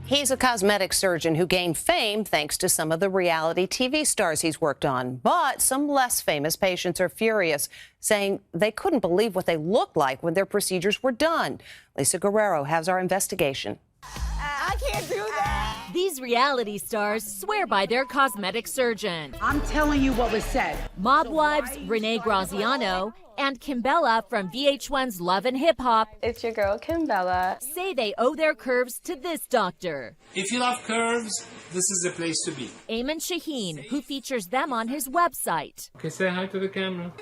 He's a cosmetic surgeon who gained fame thanks to some of the reality TV stars he's worked on. But some less famous patients are furious, saying they couldn't believe what they looked like when their procedures were done. Lisa Guerrero has our investigation. I can't do that. These reality stars swear by their cosmetic surgeon. I'm telling you what was said. Mob wives Renee Graziano and Kimbella from VH1's Love and Hip Hop. It's your girl Kimbella. Say they owe their curves to this doctor. If you love curves, this is the place to be. Ayman Shahine, who features them on his website. Okay, say hi to the camera.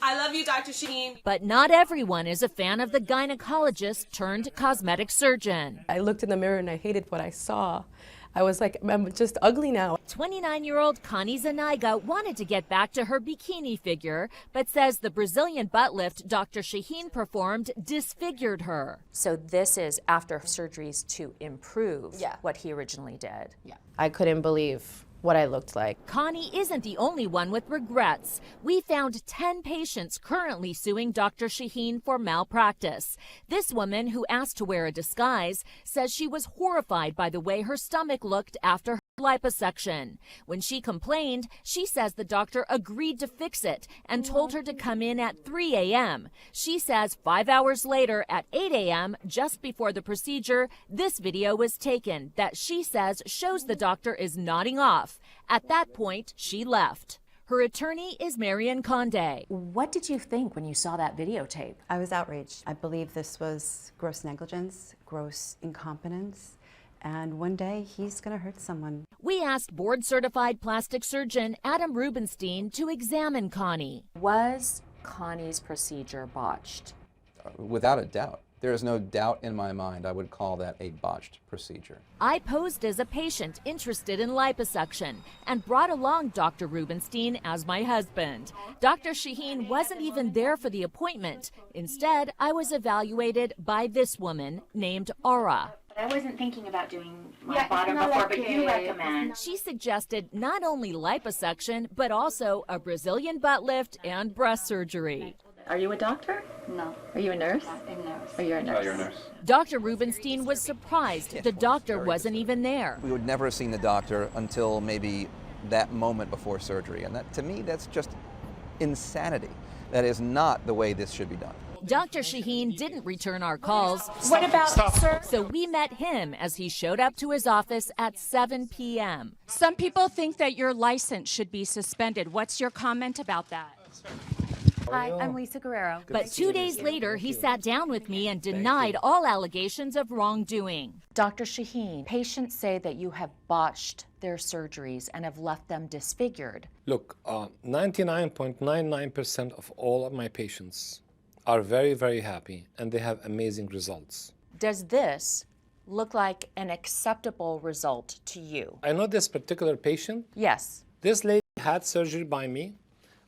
I love you, Dr. Shahine. But not everyone is a fan of the gynecologist turned cosmetic surgeon. I looked in the mirror and I hated what I saw. I was like, I'm just ugly now. 29-year-old Connie Zuniga wanted to get back to her bikini figure, but says the Brazilian butt lift Dr. Shahine performed disfigured her. So this is after surgeries to improve what he originally did. I couldn't believe what I looked like. Connie isn't the only one with regrets. We found 10 patients currently suing Dr. Shahine for malpractice. This woman, who asked to wear a disguise, says she was horrified by the way her stomach looked after her liposuction. When she complained, she says the doctor agreed to fix it and told her to come in at 3 a.m. She says 5 hours later at 8 a.m., just before the procedure, this video was taken that she says shows the doctor is nodding off. At that point, she left. Her attorney is Marian Conde. What did you think when you saw that videotape? I was outraged. I believe this was gross negligence, gross incompetence, and one day he's going to hurt someone. We asked board-certified plastic surgeon Adam Rubenstein to examine Connie. Was Connie's procedure botched? Without a doubt. There is no doubt in my mind I would call that a botched procedure. I posed as a patient interested in liposuction and brought along Dr. Rubenstein as my husband. Dr. Shahine wasn't even there for the appointment. Instead, I was evaluated by this woman named Aura. I wasn't thinking about doing my bottom before, but you recommend. She suggested not only liposuction, but also a Brazilian butt lift and breast surgery. Are you a doctor? No. Are you a nurse? A nurse. Are you a nurse? Oh, you're a nurse. Dr. Rubenstein was surprised the doctor wasn't even there. We would never have seen the doctor until maybe that moment before surgery. And that, to me, that's just insanity. That is not the way this should be done. Dr. Shahine didn't return our calls. What about, sir? So we met him as he showed up to his office at 7 p.m. Some people think that your license should be suspended. What's your comment about that? Hi, I'm Lisa Guerrero. But 2 days later, he sat down with me and denied all allegations of wrongdoing. Dr. Shahine, patients say that you have botched their surgeries and have left them disfigured. Look, 99.99% of all of my patients are very, very happy, and they have amazing results. Does this look like an acceptable result to you? I know this particular patient. Yes. This lady had surgery by me,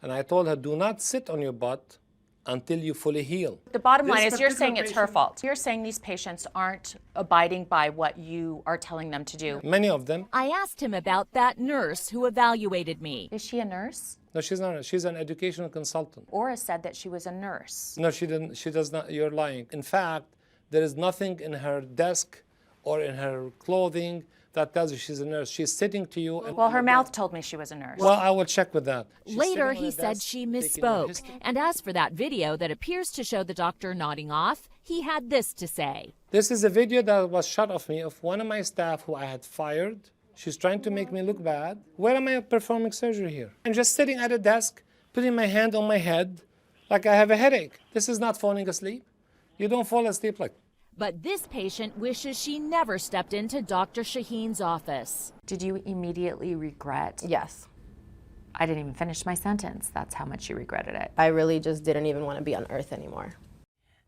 and I told her, do not sit on your butt until you fully heal. The bottom line is you're saying it's her fault. You're saying these patients aren't abiding by what you are telling them to do. Many of them. I asked him about that nurse who evaluated me. Is she a nurse? No, she's not. She's an educational consultant. Aura said that she was a nurse. No, she didn't. She does not. You're lying. In fact, there is nothing in her desk or in her clothing that tells you she's a nurse. She's sitting to you. And well, her mouth told me she was a nurse. Well, I will check with that. Later, he said she misspoke. And as for that video that appears to show the doctor nodding off, he had this to say. This is a video that was shot of me of one of my staff who I had fired. She's trying to make me look bad. Where am I performing surgery here? I'm just sitting at a desk, putting my hand on my head like I have a headache. This is not falling asleep. You don't fall asleep like. But this patient wishes she never stepped into Dr. Shahine's office. Did you immediately regret? Yes. I didn't even finish my sentence. That's how much you regretted it. I really just didn't even want to be on Earth anymore.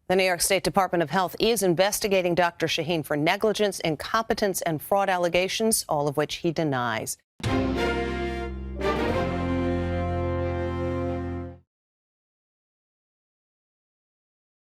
The New York State Department of Health is investigating Dr. Shahine for negligence, incompetence, and fraud allegations, all of which he denies.